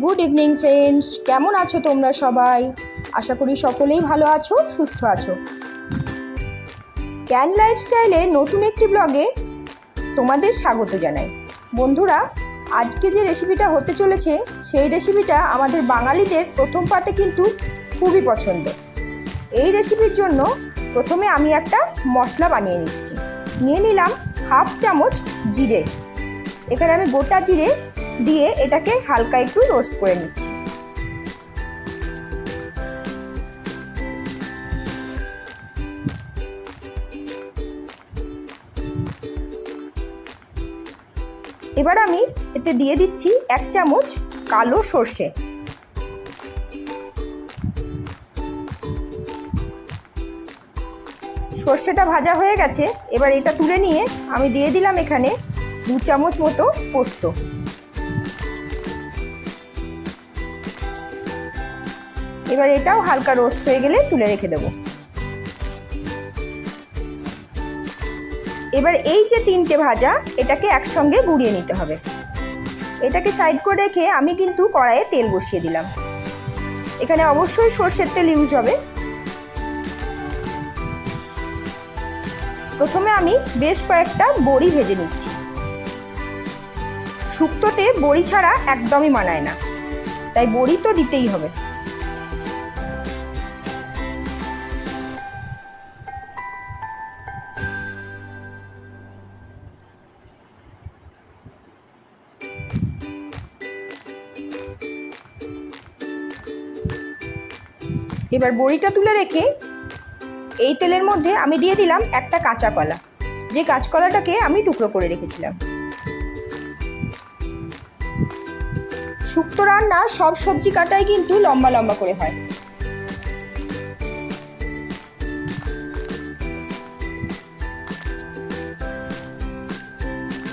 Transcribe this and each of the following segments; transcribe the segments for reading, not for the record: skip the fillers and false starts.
Good evening friends, কেমন আছো তোমরা সবাই? আশা করি সকলেই ভালো আছো, সুস্থ আছো। ক্যান লাইফস্টাইলের নতুন একটি ব্লগে তোমাদের স্বাগত জানাই। বন্ধুরা, আজকে যে রেসিপিটা হতে চলেছে সেই রেসিপিটা আমাদের বাঙালিদের প্রথম পাতে কিন্তু খুবই পছন্দ। এই রেসিপির জন্য প্রথমে আমি একটা মশলা বানিয়ে নিচ্ছি। নিয়ে নিলাম হাফ চামচ জিরে। এখানে আমি গোটা জিরে দিয়ে এটাকে হালকা একটু রোস্ট করে নিচ্ছি। এবার আমি এতে দিয়ে দিচ্ছি 1 চামচ কালো সর্ষে। সর্ষেটা ভাজা হয়ে গেছে। এবার এটা তুলে নিয়ে আমি দিয়ে দিলাম এখানে 2 চামচ মতো পোস্ত। এবার এটাও হালকা রোস্ট হয়ে গেলে তুলে রেখে দেব। এবার এই যে 3টে ভাজা, এটাকে একসঙ্গে গুঁড়িয়ে নিতে হবে। এটাকে সাইড করে রেখে আমি কিন্তু কড়াইয়ে তেল বসিয়ে দিলাম। এখানে অবশ্যই সরষের তেল ইউজ হবে। প্রথমে আমি বেশ কয়েকটা বড়ি ভেজে নিচ্ছি। শুক্তোতে বড়ি ছাড়া একদমই মানায় না, তাই বড়ি তো দিতেই হবে। এবার বড়িটা তুলে রেখে এই তেলের মধ্যে আমি দিয়ে দিলাম একটা কাঁচা কলা, যে কাঁচকলাটাকে আমি টুকরো করে রেখেছিলাম। শুক্তো রান্না সব সবজি কাটাই কিন্তু লম্বা লম্বা করে হয়।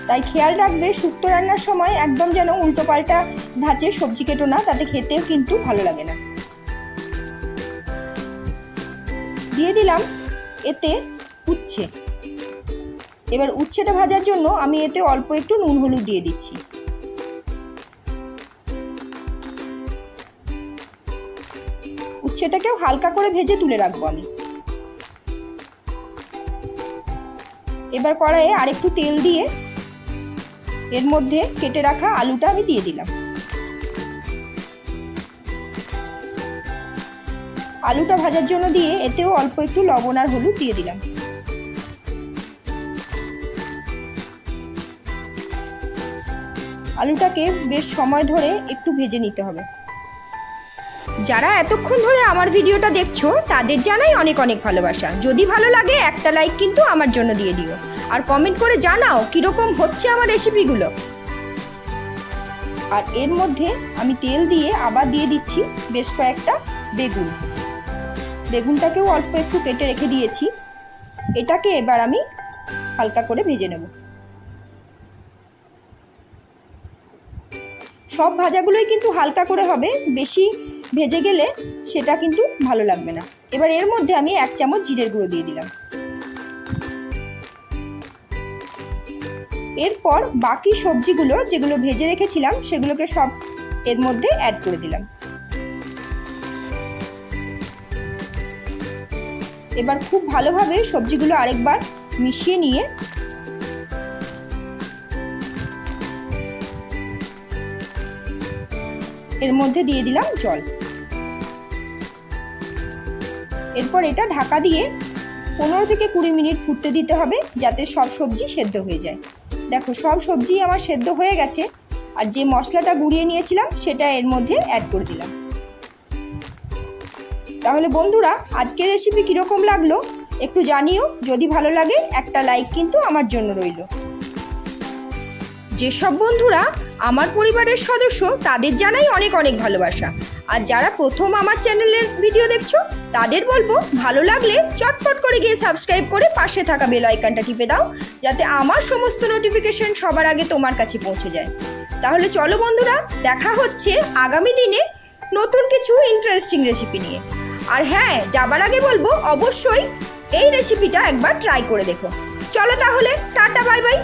তাই খেয়াল রাখবে শুক্তো রান্নার সময় একদম যেন উল্টো পাল্টা ধাঁচে সবজি কেটো না, তাতে খেতেও কিন্তু ভালো লাগে না। দিয়ে দিলাম এতে উচ্ছে। এবার উচ্ছেটা ভাজার জন্য আমি এতে অল্প একটু নুন হলুদ দিয়ে দিচ্ছি। উচ্ছেটাকেও হালকা করে ভেজে তুলে রাখবো আমি। এবার কড়াইয়ে আরেকটু তেল দিয়ে এর মধ্যে কেটে রাখা আলুটা আমি দিয়ে দিলাম। আলুটা ভাজার জন্য দিয়ে এতেও অল্প একটু লবণ আর হলুদ দিয়ে দিলাম। আলুটাকে বেশ সময় ধরে একটু ভেজে নিতে হবে। যারা এতক্ষণ ধরে আমার ভিডিওটা দেখছো তাদের জানাই অনেক অনেক ভালোবাসা। যদি ভালো লাগে একটা লাইক কিন্তু আমার জন্য দিয়ে দিও, আর কমেন্ট করে জানাও কিরকম হচ্ছে আমার রেসিপিগুলো। আর এর মধ্যে আমি তেল দিয়ে আবার দিয়ে দিচ্ছি বেশ কয়েকটা বেগুন। বেগুনটাকেও অল্প একটু কেটে রেখে দিয়েছি। এটাকে এবার আমি হালকা করে ভেজে নেব। সব ভাজাগুলোই কিন্তু হালকা করে হবে, বেশি ভেজে গেলে সেটা কিন্তু ভালো লাগবে না। এবার এর মধ্যে আমি 1 চামচ জিরের গুঁড়ো দিয়ে দিলাম। এরপর বাকি সবজিগুলো যেগুলো ভেজে রেখেছিলাম সেগুলোকে সব এর মধ্যে অ্যাড করে দিলাম। এবার খুব ভালোভাবে সবজিগুলো আরেকবার মিশিয়ে নিয়ে এর মধ্যে দিয়ে দিলাম জল। এরপর এটা ঢাকা দিয়ে 15 থেকে 20 মিনিট ফুটতে দিতে হবে, যাতে সব সবজি সেদ্ধ হয়ে যায়। দেখো সব সবজি আমার সেদ্ধ হয়ে গেছে। আর যে মশলাটা গুঁড়িয়ে নিয়েছিলাম সেটা এর মধ্যে অ্যাড করে দিলাম। তাহলে বন্ধুরা, আজকের রেসিপি কীরকম লাগলো একটু জানিও। যদি ভালো লাগে একটা লাইক কিন্তু আমার জন্য রইল। যেসব বন্ধুরা আমার পরিবারের সদস্য তাদের জানাই অনেক অনেক ভালোবাসা। আর যারা প্রথম আমার চ্যানেলের ভিডিও দেখছো তাদের বলবো ভালো লাগলে চটপট করে গিয়ে সাবস্ক্রাইব করে পাশে থাকা বেল আইকনটা টিপে দাও, যাতে আমার সমস্ত নোটিফিকেশন সবার আগে তোমার কাছে পৌঁছে যায়। তাহলে চলো বন্ধুরা, দেখা হচ্ছে আগামী দিনে নতুন কিছু ইন্টারেস্টিং রেসিপি নিয়ে। আর হ্যাঁ, যাবার আগে বলবো অবশ্যই এই রেসিপিটা একবার ট্রাই করে দেখো। চলো তাহলে, টাটা, বাই বাই।